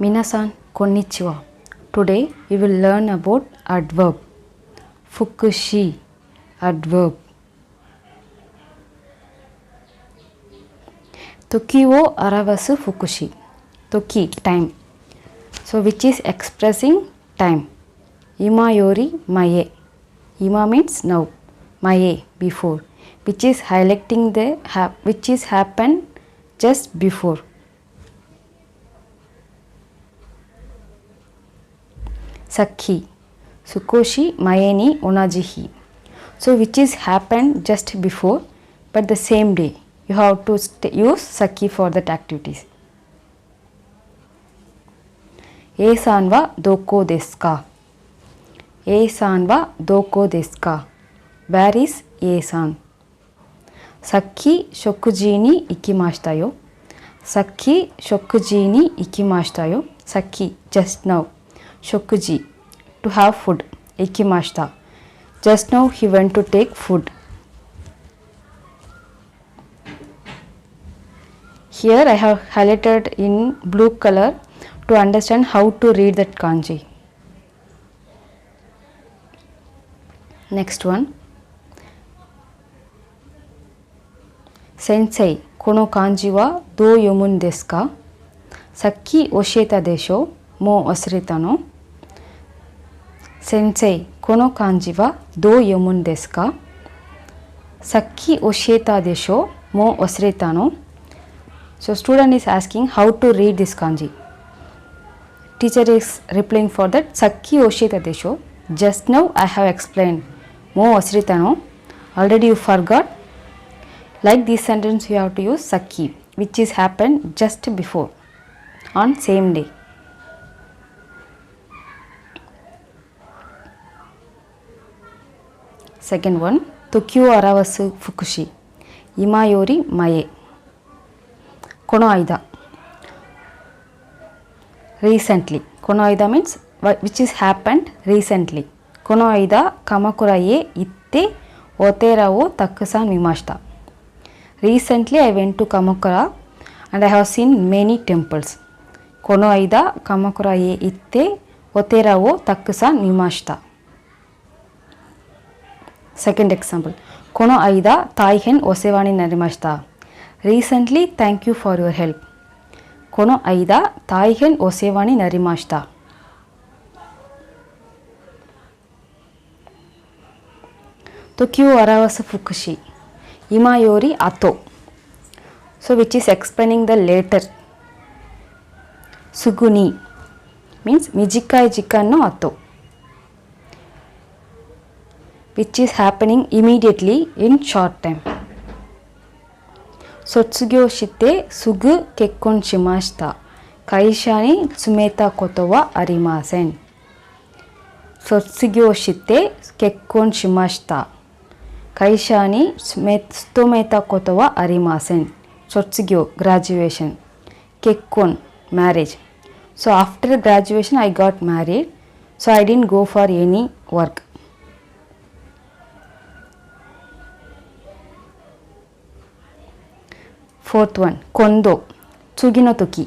Minasan, konnichiwa. Today we will learn about adverb. Fukushi, adverb. Toki wo arawasu fukushi. Toki, time. So which is expressing time. Ima yori mae. Ima means now. Mae, before. Which is highlighting the which is happened just before. Sakki, sukoshi mae ni onaji hi. So which is happened just before but the same day. You have to use sakki for that activities. A-san wa doko desu ka? A-san wa doko desu ka? Where is A-san? Sakki shokuji ni ikimashita yo. Sakki shokuji ni ikimashita yo. Sakki, just now. Shokuji, to have food. Ikimashita, just now he went to take food. Here I have highlighted in blue color to understand how to read that kanji. Next one. Sensei, kono kanji wa dou yomun desu ka? Sakki oshieta desho, mou wasureta no? Sensei, kono kanji wa dou yomun desu ka? Sakki oshieta desho, mou wasureta no? So student is asking how to read this kanji. Teacher is replying for that, Sakki oshieta desho, just now I have explained. Mou wasureta no? Already you forgot. Like this sentence you have to use sakki, which is happened just before, on same day. Second one, Toki wo arawasu fukushi. Ima yori mae. Kono aida. Recently. Kono aida means which is happened recently. Kono aida Kamakura ye itte otera wo takusan mimashita. Recently I went to Kamakura and I have seen many temples. Kono aida Kamakura ye itte otera wo takusan mimashita. Second example. Kono aida taihen osewa ni narimashita. Recently, thank you for your help. Kono aida taihen osewa ni narimashita. Toki wo arawasu fukushi. Ima yori ato. So which is explaining the later. Suguni means mijikai jikan no ato, which is happening immediately in short time. Sotsugyo shite sugu kekkon shimashita. Kaisha ni tsumeta koto wa arimasen. Sotsugyo shite kekkon shimashita. Kaisha ni tsumeta koto wa arimasen. Sotsugyo, graduation. Kekkon, marriage. So after graduation I got married. So I didn't go for any work. Fourth one, kondo, tsugi no toki.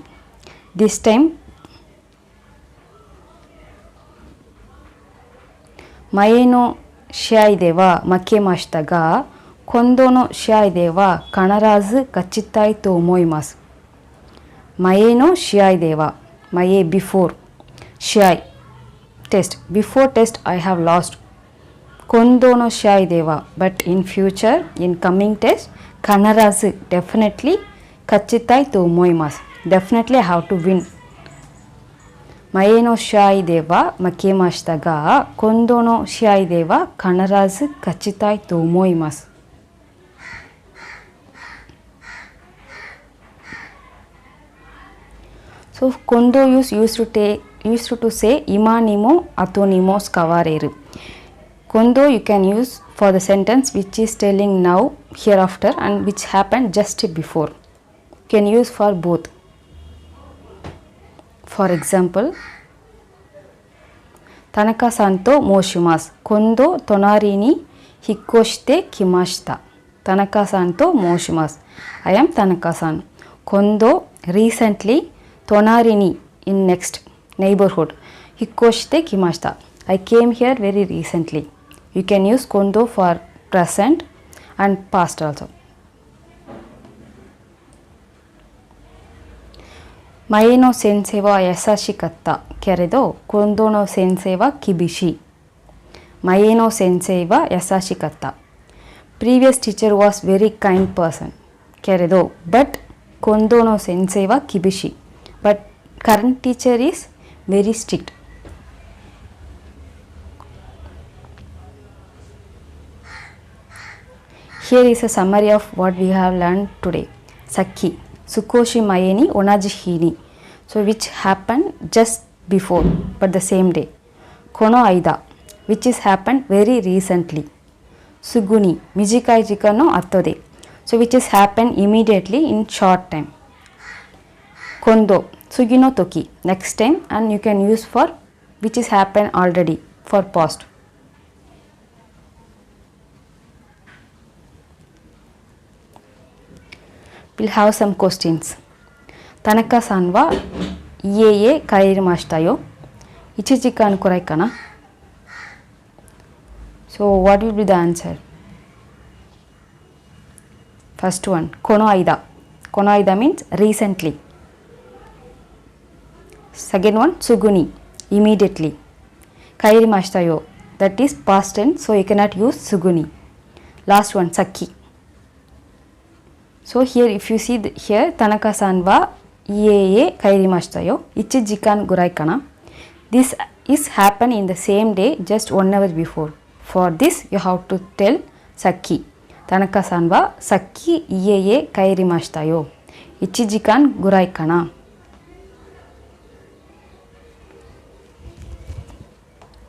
This time, mae no shiai de wa makemashita ga, kondo no shiai de wa kanarazu kachitai to omoimasu. Mae no shiai de wa, mae before, shiai, test. Before test I have lost. Kondo no shiai de wa, but in future, in coming test, kanarazu, definitely, kachitai to omoimasu. Definitely I have to win. Mae no shiai de wa makemashita ga, kondo no shiai de wa kanarazu kachitai to omoimasu. So kondo use used to say ima ni mo ato ni mo tsukawareru. Kondo you can use for the sentence which is telling now, hereafter, and which happened just before. You can use for both. For example, Tanaka-san to moushimasu. Kondo tonari ni hikkoshite kimashita. Tanaka-san to moushimasu. I am Tanaka-san. Kondo recently tonari ni in next neighborhood. Hikoshite kimashita. I came here very recently. You can use kondo for present and past also. Mae no sensei wa yasashikatta keredo kondo no sensei wa kibishi. Mae no sensei wa yasashikatta. Previous teacher was very kind person. Keredo, but kondo no sensei wa kibishi. But current teacher is very strict. Here is a summary of what we have learned today. Saki, Sukoshi mae ni onaji hi ni. So which happened just before but the same day. Kono aida, which is happened very recently. Suguni, mijikai jikan no ato de. So which is happened immediately in short time. Kondo, sugi no toki, next time, and you can use for which is happened already for past. We'll have some questions. Tanaka-san wa iie kairimashita yo. 1時間くらいかな? So what will be the answer? First one, kono aida. Kono aida means recently. Second one, suguni, immediately. Kairimashita yo, that is past tense, so you cannot use suguni. Last one, saki. So here if you see here, Tanaka-san wa iie kairimashita yo. 1時間ぐらいかな? This is happen in the same day, just 1 hour before. For this you have to tell saki. Tanaka-san wa saki iie kairimashita yo. 1時間ぐらいかな?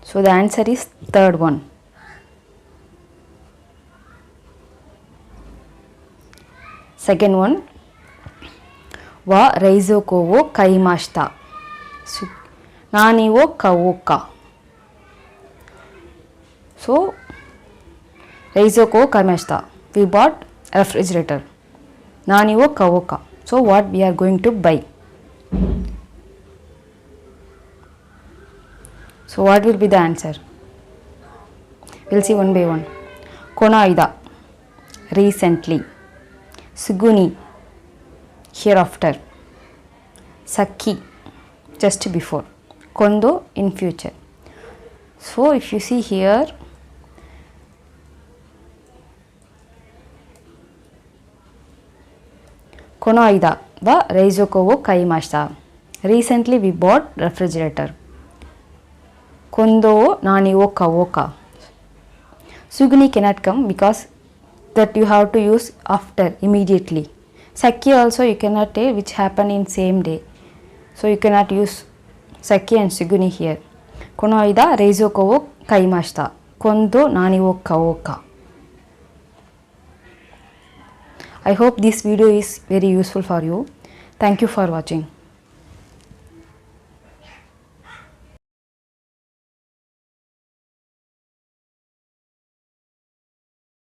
So the answer is third one. Second one, wa reizouko wo kaimashita. Nani wo kawou ka? So reizouko wo kaimashita. We bought a refrigerator. Nani wo kawou ka? So what we are going to buy? So what will be the answer? We'll see one by one. Kono aida, recently. Suguni, hereafter. Saki, just before. Kondo, in future. So if you see here, kono aida wa reizouko wo kaimashita. Recently we bought refrigerator. Kondo wo nani wo kawou ka? Suguni cannot come because that you have to use after, immediately. Saki also you cannot tell which happen in same day. So you cannot use saki and suguni here. Kono aida reizouko wo kaimashita. Kondo nani wo kawou ka? I hope this video is very useful for you. Thank you for watching.